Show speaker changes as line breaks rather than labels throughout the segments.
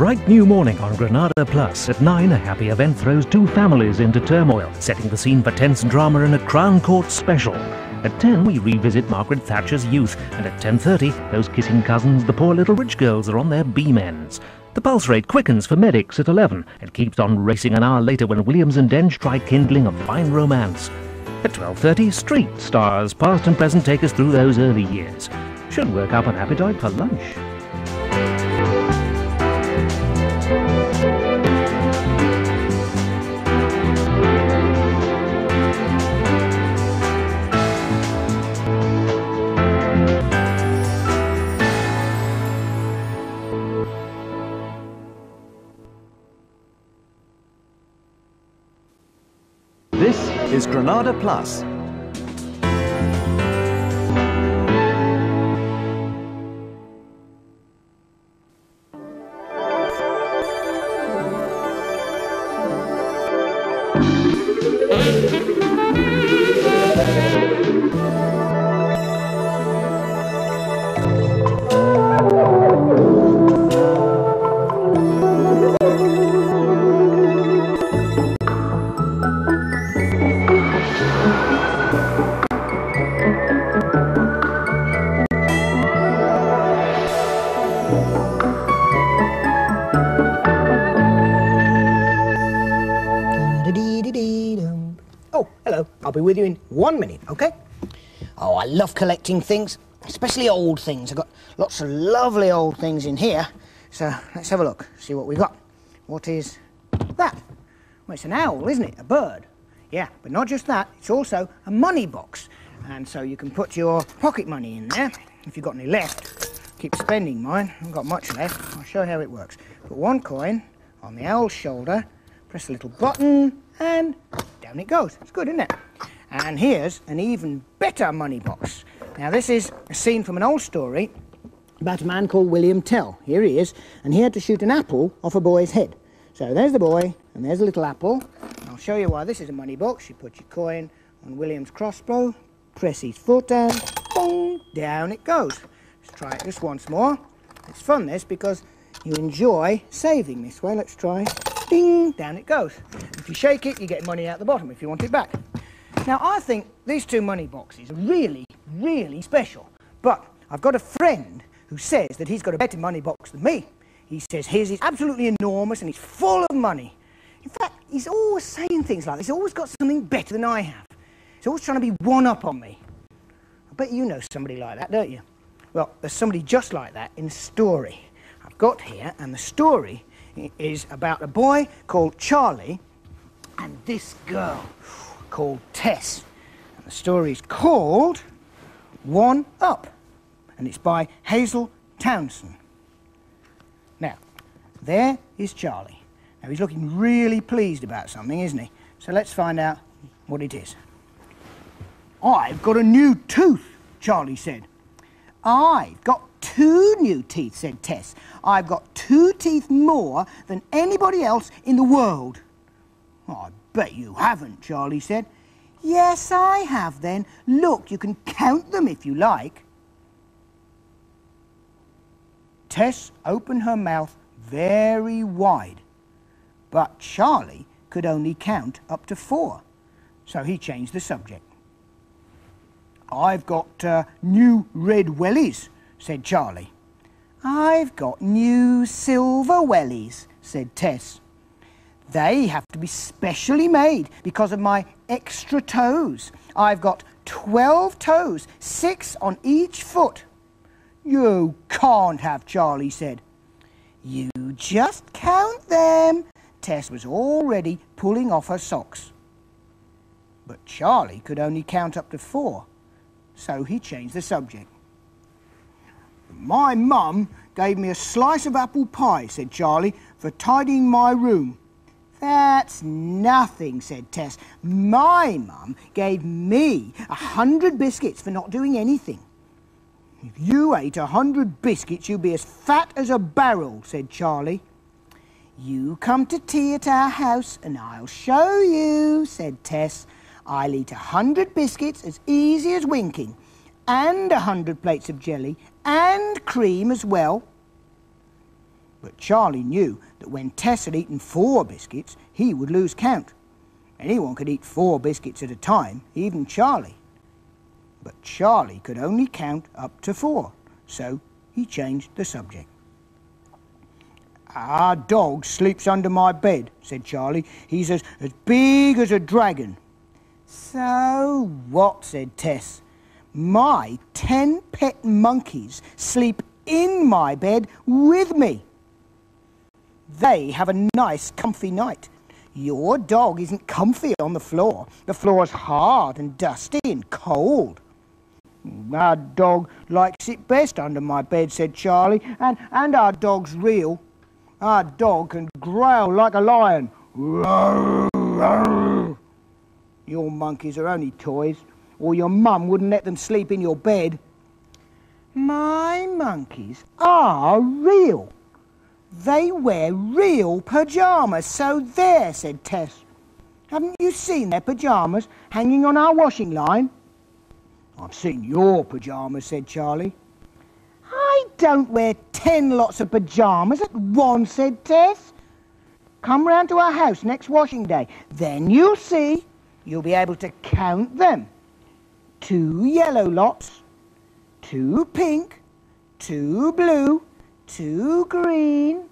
bright new morning on Granada Plus. At 9, a happy event throws two families into turmoil, setting the scene for tense drama in a Crown Court special. At 10, we revisit Margaret Thatcher's youth, and at 10:30, those kissing cousins, the poor little rich girls, are on their beam ends. The pulse rate quickens for medics at 11. It keeps on racing an hour later when Williams and Dench try kindling a fine romance. At 12:30, Street stars, past and present, take us through those early years. Should work up an appetite for lunch.
This is Granada Plus.
I'll be with you in 1 minute, okay? Oh, I love collecting things, especially old things. I've got lots of lovely old things in here. So let's have a look, see what we've got. What is that? Well, it's an owl, isn't it? A bird. Yeah, but not just that, it's also a money box. And so you can put your pocket money in there. If you've got any left, keep spending mine. I haven't got much left. I'll show you how it works. Put one coin on the owl's shoulder, press a little button, and down it goes. It's good, isn't it? And here's an even better money box. Now, this is a scene from an old story about a man called William Tell. Here he is, and he had to shoot an apple off a boy's head. So there's the boy, and there's a little apple. I'll show you why this is a money box. You put your coin on William's crossbow, press his foot down, boom, down it goes. Let's try it just once more. It's fun, this, because you enjoy saving this way. Let's try. Ding, down it goes. If you shake it, you get money out the bottom if you want it back. Now, I think these two money boxes are really, really special. But I've got a friend who says that he's got a better money box than me. He says his is absolutely enormous and it's full of money. In fact, he's always saying things like this. He's always got something better than I have. He's always trying to be one-up on me. I bet you know somebody like that, don't you? Well, there's somebody just like that in a story I've got here, and the story is about a boy called Charlie and this girl called Tess. And the story is called One Up, and it's by Hazel Townsend. Now, there is Charlie. Now, he's looking really pleased about something, isn't he? So let's find out what it is. I've got a new tooth, Charlie said. I've got 2 new teeth, said Tess. I've got 2 teeth more than anybody else in the world. I bet you haven't, Charlie said. Yes, I have then. Look, you can count them if you like. Tess opened her mouth very wide, but Charlie could only count up to 4, so he changed the subject. I've got new red wellies, said Charlie. I've got new silver wellies, said Tess. They have to be specially made because of my extra toes. I've got 12 toes, 6 on each foot. You can't have, Charlie said. You just count them. Tess was already pulling off her socks. But Charlie could only count up to 4, so he changed the subject. My mum gave me a slice of apple pie, said Charlie, for tidying my room. That's nothing, said Tess. My mum gave me 100 biscuits for not doing anything. If you ate 100 biscuits, you'd be as fat as a barrel, said Charlie. You come to tea at our house and I'll show you, said Tess. I'll eat 100 biscuits as easy as winking, and 100 plates of jelly, and cream as well. But Charlie knew that when Tess had eaten 4 biscuits, he would lose count. Anyone could eat 4 biscuits at a time, even Charlie. But Charlie could only count up to 4, so he changed the subject. "Our dog sleeps under my bed," said Charlie. "He's as big as a dragon." "So what?" said Tess. "My 10 pet monkeys sleep in my bed with me. They have a nice comfy night. Your dog isn't comfy on the floor. The floor's hard and dusty and cold." "Our dog likes it best under my bed," said Charlie, and our dog's real. Our dog can growl like a lion. Roar, roar. Your monkeys are only toys, or your mum wouldn't let them sleep in your bed." "My monkeys are real. They wear real pyjamas, so there," said Tess. "Haven't you seen their pyjamas hanging on our washing line?" "I've seen your pyjamas," said Charlie. "I don't wear 10 lots of pyjamas at once," said Tess. "Come round to our house next washing day. Then you'll see. You'll be able to count them. 2 yellow lots, 2 pink, 2 blue, 2 green,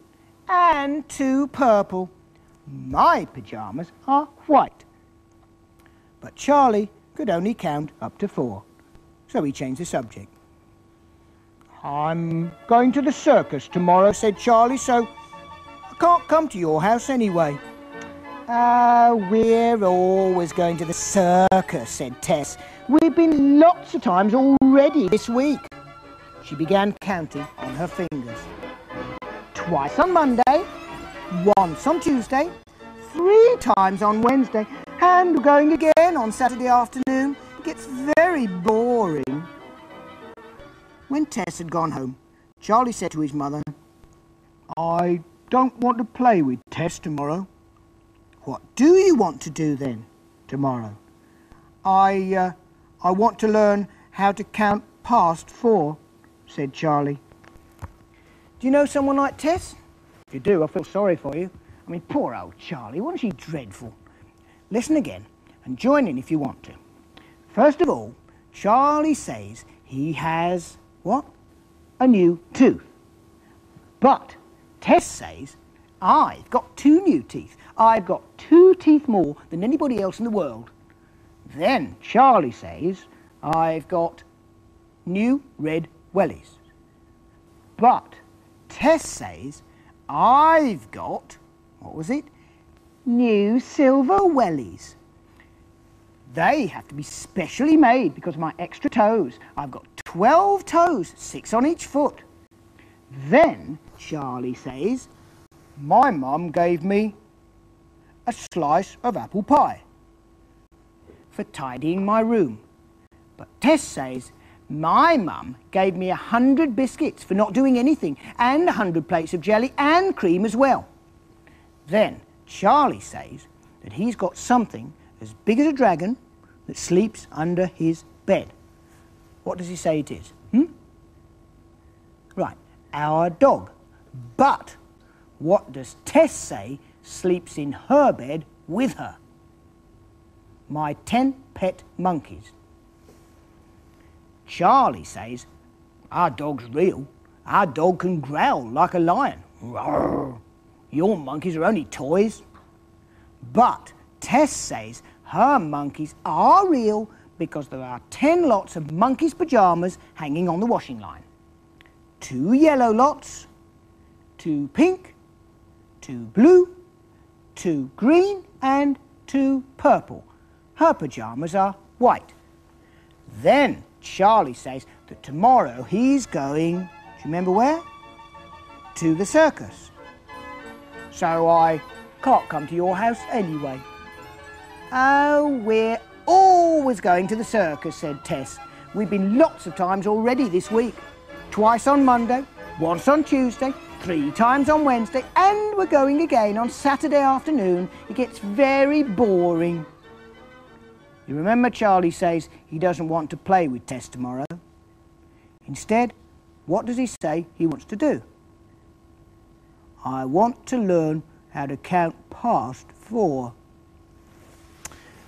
and 2 purple. My pyjamas are white." But Charlie could only count up to 4, so he changed the subject. "I'm going to the circus tomorrow," said Charlie, "so I can't come to your house anyway." "We're always going to the circus," said Tess. "We've been lots of times already this week." She began counting on her fingers. "Twice on Monday, once on Tuesday, 3 times on Wednesday, and going again on Saturday afternoon. It gets very boring." When Tess had gone home, Charlie said to his mother, "I don't want to play with Tess tomorrow." "What do you want to do then, tomorrow?" I want to learn how to count past 4, said Charlie. "Do you know someone like Tess?" "If you do, I feel sorry for you. I mean, poor old Charlie, wasn't she dreadful?" Listen again and join in if you want to. First of all, Charlie says he has, what? A new tooth. But Tess says, "I've got 2 new teeth. I've got 2 teeth more than anybody else in the world." Then Charlie says, "I've got new red wellies." But Tess says, "I've got," what was it? "New silver wellies. They have to be specially made because of my extra toes. I've got 12 toes, 6 on each foot." Then Charlie says, "My mum gave me a slice of apple pie for tidying my room." But Tess says, "My mum gave me 100 biscuits for not doing anything, and 100 plates of jelly and cream as well." Then Charlie says that he's got something as big as a dragon that sleeps under his bed. What does he say it is? Right, our dog. But what does Tess say sleeps in her bed with her? My 10 pet monkeys. Charlie says, "Our dog's real. Our dog can growl like a lion. Roar. Your monkeys are only toys." But Tess says her monkeys are real because there are 10 lots of monkeys' pyjamas hanging on the washing line. 2 yellow lots, 2 pink, 2 blue, 2 green, and 2 purple. Her pyjamas are white. Then Charlie says that tomorrow he's going, do you remember where? To the circus. "So I can't come to your house anyway." "Oh, we're always going to the circus," said Tess. "We've been lots of times already this week. Twice on Monday, once on Tuesday, 3 times on Wednesday, and we're going again on Saturday afternoon. It gets very boring." You remember Charlie says he doesn't want to play with Tess tomorrow. Instead, what does he say he wants to do? I want to learn how to count past 4.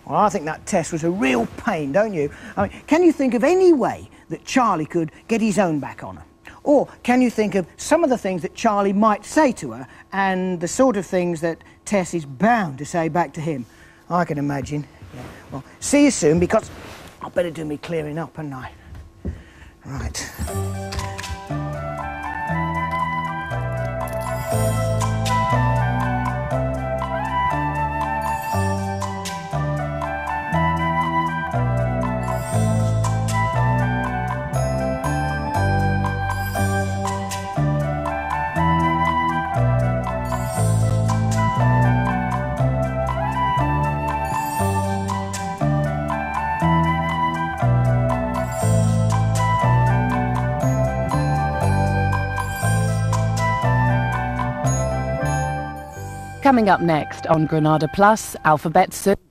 Well, I think that test was a real pain, don't you? I mean, can you think of any way that Charlie could get his own back on her? Or can you think of some of the things that Charlie might say to her and the sort of things that Tess is bound to say back to him? I can imagine. Yeah. Well, see you soon, because I better do me clearing up, hadn't I? Right.
Coming up next on Granada Plus, alphabet soup.